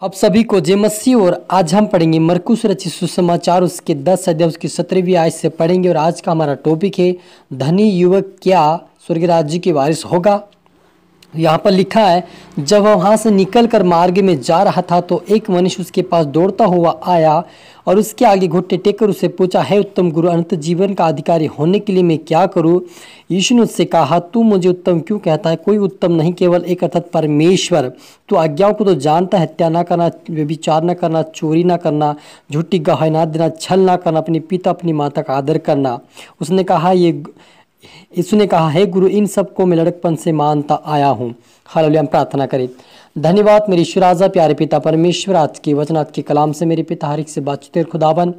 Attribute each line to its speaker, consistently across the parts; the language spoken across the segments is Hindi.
Speaker 1: अब सभी को जय मसीह। और आज हम पढ़ेंगे मरकुस रचित सुसमाचार उसके 10 अध्याय उसकी 17वीं आयत से पढ़ेंगे। और आज का हमारा टॉपिक है धनी युवक क्या स्वर्ग राज्य की वारिस होगा। यहाँ पर लिखा है, जब वह वहाँ से निकलकर मार्ग में जा रहा था तो एक मनुष्य उसके पास दौड़ता हुआ आया और उसके आगे घुटने टेककर उससे पूछा, हे उत्तम गुरु, अनंत जीवन का अधिकारी होने के लिए मैं क्या करूँ। यीशु ने उससे कहा, तू मुझे उत्तम क्यों कहता है? कोई उत्तम नहीं, केवल एक अर्थात परमेश्वर। तू आज्ञाओं को तो जानता है, हत्या ना करना, व्यभिचार न करना, चोरी ना करना, झूठी गवाही ना देना, छल ना करना, अपने पिता अपनी माता का आदर करना। उसने कहा, यीशु ने कहा, हे गुरु, इन सबको मैं लड़कपन से मानता आया हूँ। हालेलुया। हम प्रार्थना करें। धन्यवाद मेरे ईश्वर राजा, प्यारे पिता परमेश्वर, आज के वचन आज के कलाम से मेरे पिता हर एक से बातचीत खुदाबन,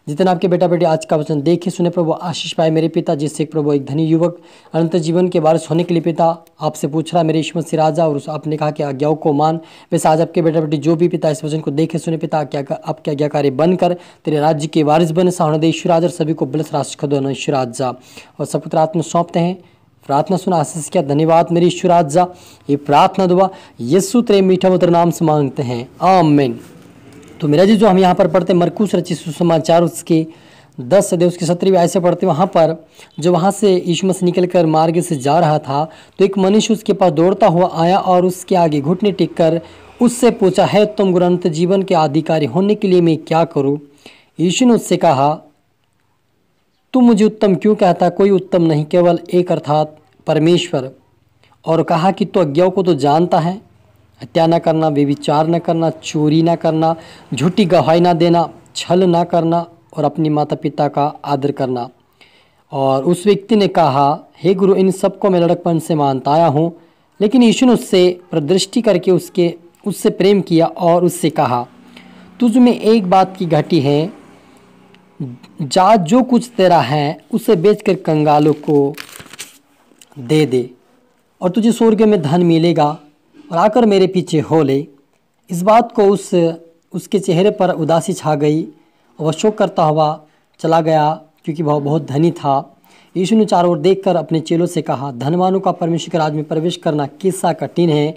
Speaker 1: जितने आपके बेटा बेटी आज का वचन देखे सुने प्रभु आशीष पाए मेरे पिता, जिससे प्रभु एक धनी युवक अनंत जीवन के वारिस होने के लिए पिता आपसे पूछ रहा मेरे ईश्वर से राजा। और आपने कहा कि आज्ञाओं को मान। वैसे आज आपके बेटा बेटी जो भी पिता इस वचन को देखे सुने पिता आपके आज्ञाकारी बनकर तेरे राज्य के वारिस बने सावण दे ईश्वर राजा। सभी को बलस राष्ट्र खदो ईश्वर राजा और सब पुत्र आत्मा सौंपते हैं। प्रार्थना सुना आशीष किया। धन्यवाद मेरे ईश्वर राजा। ये प्रार्थना दुआ यीशु तेरे मीठा मधुर नाम से मांगते हैं, आमीन। तो मेरा जी जो हम यहाँ पर पढ़ते मरकुस रचित सुसमाचार उसके 10 अध्याय उसकी 17वीं आयत से पढ़ते, वहाँ पर जो वहाँ से यीशु मसीह निकल कर मार्ग से जा रहा था तो एक मनुष्य उसके पास दौड़ता हुआ आया और उसके आगे घुटने टेक कर उससे पूछा, है तुम गुरु, अनंत जीवन के अधिकारी होने के लिए मैं क्या करूँ। यीशु ने उससे कहा, तू मुझे उत्तम क्यों कहता? कोई उत्तम नहीं, केवल एक अर्थात परमेश्वर। और कहा कि तू आज्ञाओं को तो जानता है, हत्या न करना, व्यभिचार न करना, चोरी न करना, झूठी गवाही न देना, छल न करना और अपनी माता पिता का आदर करना। और उस व्यक्ति ने कहा, हे गुरु, इन सबको मैं लड़कपन से मानता आया हूँ। लेकिन यीशु ने उससे प्रदृष्टि करके उससे प्रेम किया और उससे कहा, तुझ में एक बात की घटी है, जा जो कुछ तेरा है उसे बेचकर कंगालों को दे दे और तुझे स्वर्ग में धन मिलेगा और आकर मेरे पीछे हो ले। इस बात को उसके चेहरे पर उदासी छा गई और वह शोक करता हुआ चला गया, क्योंकि वह बहुत धनी था। यीशु ने चारों ओर देखकर अपने चेलों से कहा, धनवानों का परमेश्वर के राज्य में प्रवेश करना कैसा कठिन है।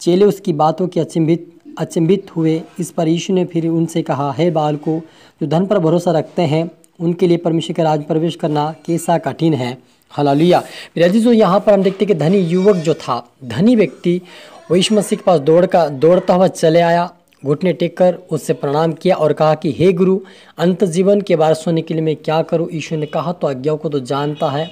Speaker 1: चेले उसकी बातों के अचंभित हुए। इस पर यीशु ने फिर उनसे कहा, हे बालकों, जो धन पर भरोसा रखते हैं उनके लिए परमेश्वर के राज्य में प्रवेश करना कैसा कठिन है। हालेलुया। मेरा जी जो यहाँ पर हम देखते हैं कि धनी युवक जो था, धनी व्यक्ति, वो यीशु मसीह के पास दौड़ता हुआ चले आया, घुटने टेक कर उससे प्रणाम किया और कहा कि हे गुरु, अनंत जीवन के वारिस होने के लिए मैं क्या करूँ। यीशु ने कहा, तो आज्ञाओं को तो जानता है,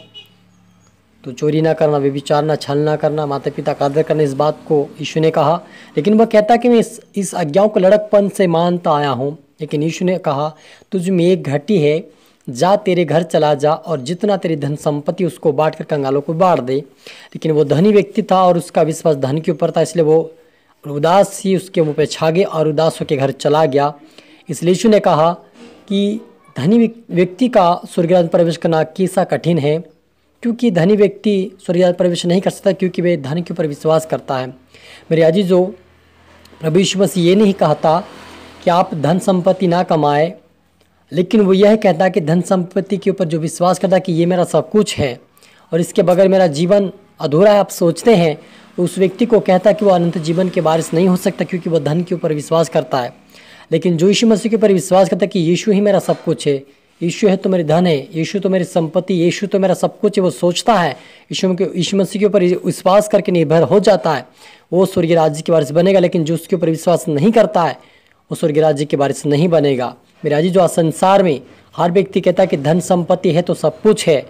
Speaker 1: तो चोरी ना करना, व्यभिचार ना, छल ना करना, माता पिता का आदर करना, इस बात को यीशु ने कहा। लेकिन वह कहता कि मैं इस आज्ञाओं को लड़कपन से मानता आया हूँ। लेकिन यीशु ने कहा, तुझ में एक घटी है, जा तेरे घर चला जा और जितना तेरी धन संपत्ति उसको बांट कर कंगालों को बांट दे। लेकिन वो धनी व्यक्ति था और उसका विश्वास धन के ऊपर था, इसलिए वो उदास ही उसके मुँह पे छा गए और उदास होकर घर चला गया। इसलिए यीशु ने कहा कि धनी व्यक्ति का स्वर्ग राज्य में प्रवेश करना कैसा कठिन है, क्योंकि धनी व्यक्ति स्वर्ग राज्य में प्रवेश नहीं कर सकता, क्योंकि वे धन के ऊपर विश्वास करता है। मेरे अजीजों, प्रभु यीशु मसीह ये नहीं कहता कि आप धन संपत्ति ना कमाए, लेकिन वो यह कहता है कि धन संपत्ति के ऊपर जो विश्वास करता है कि ये मेरा सब कुछ है और इसके बगैर मेरा जीवन अधूरा है, आप सोचते हैं, तो उस व्यक्ति को कहता है कि वो अनंत जीवन के वारिस नहीं हो सकता, क्योंकि वह धन के ऊपर विश्वास करता है। लेकिन जो यीशु मसीह के ऊपर विश्वास करता है कि यीशु ही मेरा सब कुछ है, यीशु है तो मेरी धन है, यीशु तो मेरी संपत्ति, यीशु तो मेरा सब कुछ है, वो सोचता है, यीशु मसीह के ऊपर विश्वास करके निर्भर हो जाता है, वो स्वर्गीय राज्य के वारिस बनेगा। लेकिन जो उसके ऊपर विश्वास नहीं करता है वो स्वर्गीय राज्य के वारिस नहीं बनेगा। मेरा जी जो संसार में हर व्यक्ति कहता है कि धन संपत्ति है तो सब कुछ है,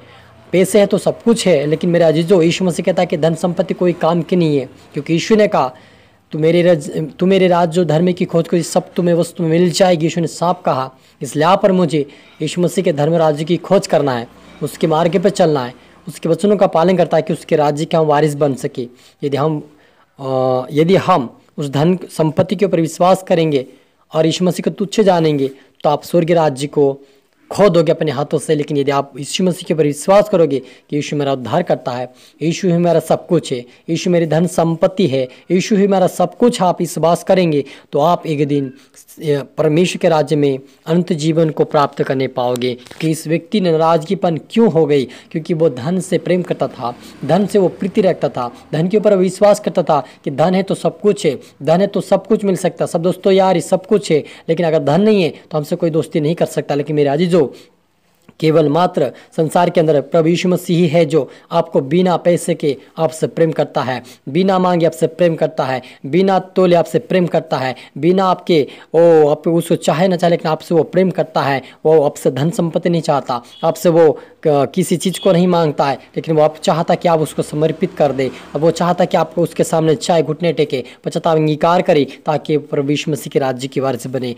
Speaker 1: पैसे है तो सब कुछ है, लेकिन मेरे अजीजों, यीशु मसीह कहता है कि धन संपत्ति कोई काम की नहीं है, क्योंकि यीशु ने कहा, तू मेरे राज्य जो धर्म की खोज करी सब तुम्हें वस्तु में मिल जाएगी। यीशु ने साफ कहा। इसलिए यहाँ पर मुझे यीशु मसीह के धर्म राज्य की खोज करना है, उसके मार्ग पर चलना है, उसके वचनों का पालन करता है कि उसके राज्य के हम वारिस बन सके। यदि हम उस धन संपत्ति के ऊपर विश्वास करेंगे और यीशु मसीह को तुच्छ जानेंगे तो आप स्वर्गीय राज्य को खो दोगे अपने हाथों से, लेकिन यदि आप यीशु मसीह के ऊपर विश्वास करोगे कि यीशु मेरा उद्धार करता है, यीशु ही मेरा सब कुछ है, यीशु मेरी धन संपत्ति है, यीशु ही मेरा सब कुछ, आप विश्वास करेंगे तो आप एक दिन परमेश्वर के राज्य में अनंत जीवन को प्राप्त करने पाओगे। कि इस व्यक्ति ने नाराजगीपन क्यों हो गई? क्योंकि वो धन से प्रेम करता था, धन से वो प्रीति रखता था, धन के ऊपर विश्वास करता था कि धन है तो सब कुछ है, धन है तो सब कुछ मिल सकता। सब दोस्तों यार, ये सब कुछ है, लेकिन अगर धन नहीं है तो हमसे कोई दोस्ती नहीं कर सकता। लेकिन मेरे अजीजों, केवल मात्र संसार के अंदर प्रभु यीशु मसीह ही है जो आपको बिना पैसे के आपसे प्रेम करता है, बिना मांगे आपसे प्रेम करता है, बिना तोले आपसे प्रेम करता है, बिना आपके आप उसको चाहे ना चाहे लेकिन आपसे वो प्रेम करता है। वो आपसे धन संपत्ति नहीं चाहता, आपसे वो किसी चीज़ को नहीं मांगता है, लेकिन वो आप चाहता कि आप उसको समर्पित कर दे। अब वो चाहता कि आप उसके सामने चाहे घुटने टेके, पश्चाताप अंगीकार करे, ताकि प्रभु यीशु मसीह के राज्य की वारिस बने।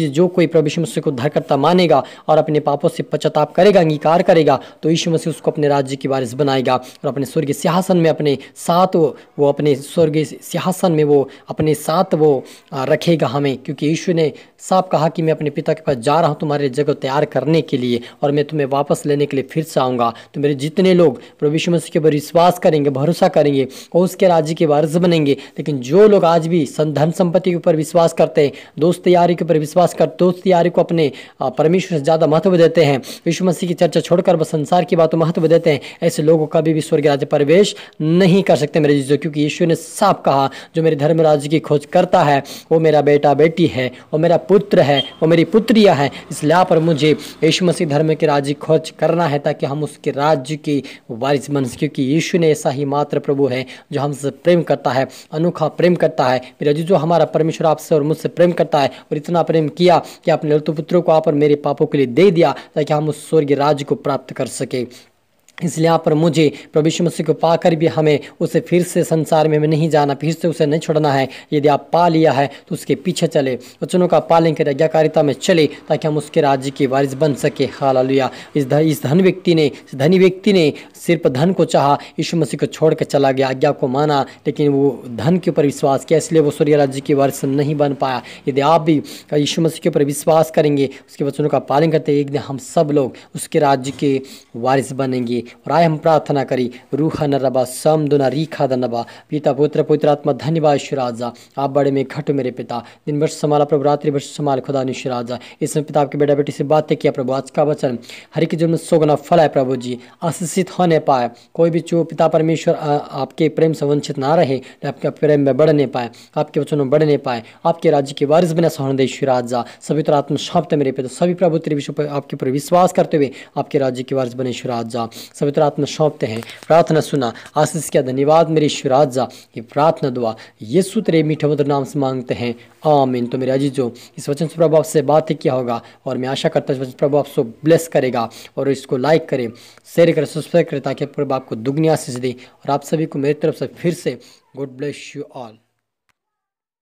Speaker 1: जो कोई प्रभु यीशु मसीह को उद्धारकर्ता मानेगा और अपने पापों से पश्चाताप करेगा, अंगीकार करेगा, तो यीशु मसीह उसको अपने राज्य की वारिस बनाएगा और अपने स्वर्गीय सिंहासन में अपने साथ वो अपने स्वर्गीय सिंहासन में वो अपने साथ वो रखेगा हमें। क्योंकि यीशु ने साफ कहा कि मैं अपने पिता के पास जा रहा हूँ तुम्हारे जगह तैयार करने के लिए, और मैं तुम्हें वापस लेने के लिए फिर से आऊँगा। तो मेरे जितने लोग प्रभु यीशु मसीह के ऊपर विश्वास करेंगे, भरोसा करेंगे, वो उसके राज्य के वारिस बनेंगे। लेकिन जो लोग आज भी धन संपत्ति के ऊपर विश्वास करते हैं, दोस्त यारी के ऊपर विश्वास करते, दोस्त यारी को अपने परमेश्वर से ज़्यादा महत्व देते हैं, यीशु मसीह की चर्चा छोड़कर बस संसार की बातों महत्व देते हैं, ऐसे लोगों का भी स्वर्ग राज्य प्रवेश नहीं कर सकते मेरे जीजो। क्योंकि यीशु ने साफ कहा, जो मेरे धर्म राज्य की खोज करता है वो मेरा बेटा बेटी है, वो मेरा पुत्र है, वो मेरी पुत्रियां है। इसलिए आप और मुझे यीशु मसीह धर्म के राज्य खोज करना है, ताकि हम उसके राज्य की वारिस बन सके। क्योंकि यीशु ने ऐसा ही मात्र प्रभु है जो हमसे प्रेम करता है, अनोखा प्रेम करता है मेरे जीजो। हमारा परमेश्वर आपसे और मुझसे प्रेम करता है, और इतना प्रेम किया कि अपने पुत्रों को आप और मेरे पापों के लिए दे दिया, ताकि हम उस स्वर्गीय राज्य को प्राप्त कर सके। इसलिए यहाँ पर मुझे प्रभु यीशु मसीह को पाकर भी हमें उसे फिर से संसार में नहीं जाना, फिर से उसे नहीं छोड़ना है। यदि आप पा लिया है तो उसके पीछे चले, वचनों का पालन करें, आज्ञाकारिता में चले, ताकि हम उसके राज्य की वारिस बन सके। हालेलुया। इस धनी व्यक्ति ने सिर्फ धन को चाहा, यीशु मसीह को छोड़ कर चला गया, आज्ञा को माना, लेकिन वो धन के ऊपर विश्वास किया, इसलिए वो स्वर्गीय राज्य की वारिस नहीं बन पाया। यदि आप भी यीशु मसीह के ऊपर विश्वास करेंगे, उसके वचनों का पालन करते, एक दिन हम सब लोग उसके राज्य के वारिस बनेंगे। और आए हम प्रार्थना करी, रूह नरबा समदुना रीखा दनबा, पिता पुत्र पवित्र आत्मा धन्यवाद ईश्वराजा, आप बड़े में घटो मेरे पिता, दिन भर संभाला प्रभु, रात्रि भर संभाल खुदा ईश्वराजा। इसमें पिता आपके बेटा बेटी से बातें किया प्रभु, आज का वचन हर एक जीवन में 100 गुना फल है प्रभु जी, आशीषित होने पाए। कोई भी जो पिता परमेश्वर आपके प्रेम से वंचित ना रहे, आपके प्रेम में बढ़ने पाए, आपके वचनों में बढ़ने पाए, आपके राज्य के वारिस बने सोहन दे ईश्वराजा। सभी तरह आत्मा सौंपते मेरे पिता, सभी प्रभु तेरे विषय पर आपके ऊपर विश्वास करते हुए आपके राज्य के वारिस बने ईश्वराजा। सभी तरह आत्मा सौंपते हैं, प्रार्थना सुना, आशीष किया, धन्यवाद मेरे ईश्वराजा। ये प्रार्थना दुआ यीशु तेरे मीठे मधुर नाम से मांगते हैं, आमीन। तो मेरे अजीजों, इस वचन से प्रभु आपसे बातें किया होगा, और मैं आशा करता हूँ प्रभु आपको ब्लेस करेगा, और इसको लाइक करें, शेयर करें, सब्सक्राइब करें, ताकि प्रभु आपको दुगनी आशीष दे। और आप सभी को मेरी तरफ से फिर से गॉड ब्लेस यू ऑल।